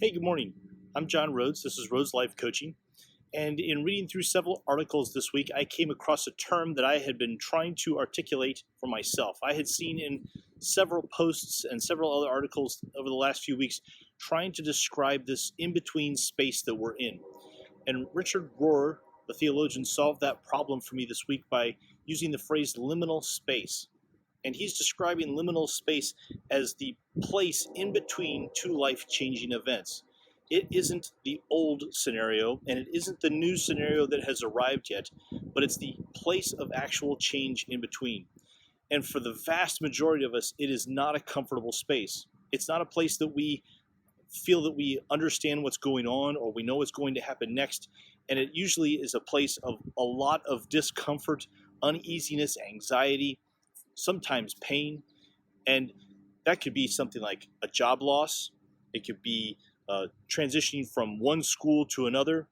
Hey, good morning. I'm John Rhoads. This is Rhoads Life Coaching. And in reading through several articles this week, I came across a term that I had been trying to articulate for myself. I had seen in several posts and several other articles over the last few weeks trying to describe this in-between space that we're in. And Richard Rohr, the theologian, solved that problem for me this week by using the phrase liminal space. And he's describing liminal space as the place in between two life-changing events. It isn't the old scenario, and it isn't the new scenario that has arrived yet, but it's the place of actual change in between. And for the vast majority of us, it is not a comfortable space. It's not a place that we feel that we understand what's going on or we know what's going to happen next. And it usually is a place of a lot of discomfort, uneasiness, anxiety, sometimes pain, and that could be something like a job loss. It could be transitioning from one school to another,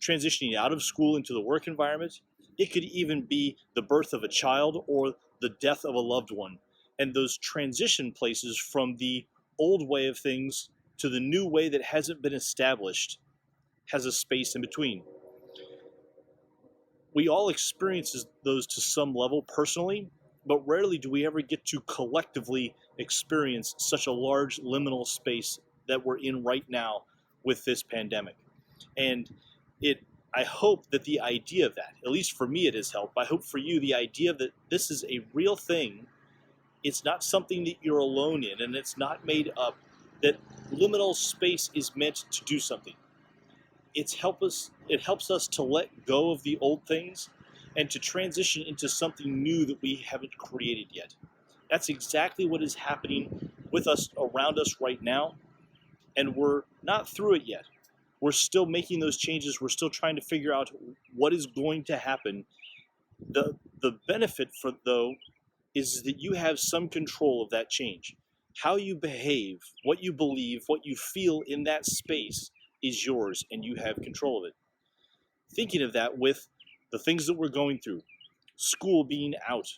transitioning out of school into the work environment. It could even be the birth of a child or the death of a loved one. And those transition places from the old way of things to the new way that hasn't been established has a space in between. We all experience those to some level personally, but rarely do we ever get to collectively experience such a large liminal space that we're in right now with this pandemic. And I hope that the idea of that, at least for me it has helped, I hope for you the idea that this is a real thing, it's not something that you're alone in, and it's not made up, that liminal space is meant to do something. It helps us to let go of the old things and to transition into something new that we haven't created yet. That's exactly what is happening with us around us right now, and we're not through it yet. We're still making those changes. We're still trying to figure out what is going to happen. The benefit though is that you have some control of that change. How you behave, what you believe, what you feel in that space is yours, and you have control of it. Thinking of that with the things that we're going through, school being out,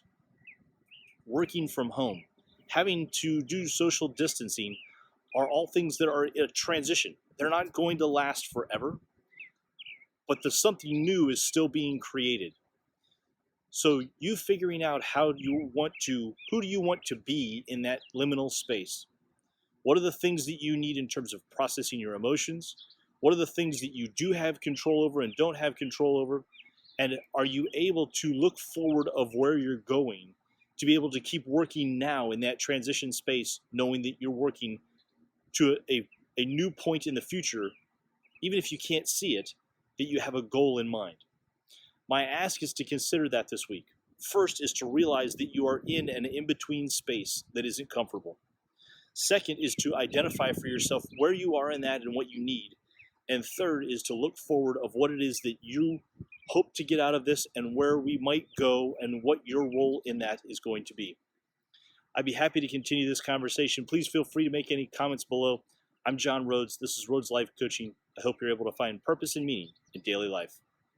working from home, having to do social distancing, are all things that are in a transition. They're not going to last forever, but something new is still being created. So you figuring out who do you want to be in that liminal space? What are the things that you need in terms of processing your emotions? What are the things that you do have control over and don't have control over? And are you able to look forward of where you're going to be able to keep working now in that transition space, knowing that you're working to a new point in the future, even if you can't see it, that you have a goal in mind? My ask is to consider that this week. First is to realize that you are in an in-between space that isn't comfortable. Second is to identify for yourself where you are in that and what you need. And third is to look forward of what it is that you hope to get out of this and where we might go and what your role in that is going to be. I'd be happy to continue this conversation. Please feel free to make any comments below. I'm John Rhoads. This is Rhoads Life Coaching. I hope you're able to find purpose and meaning in daily life.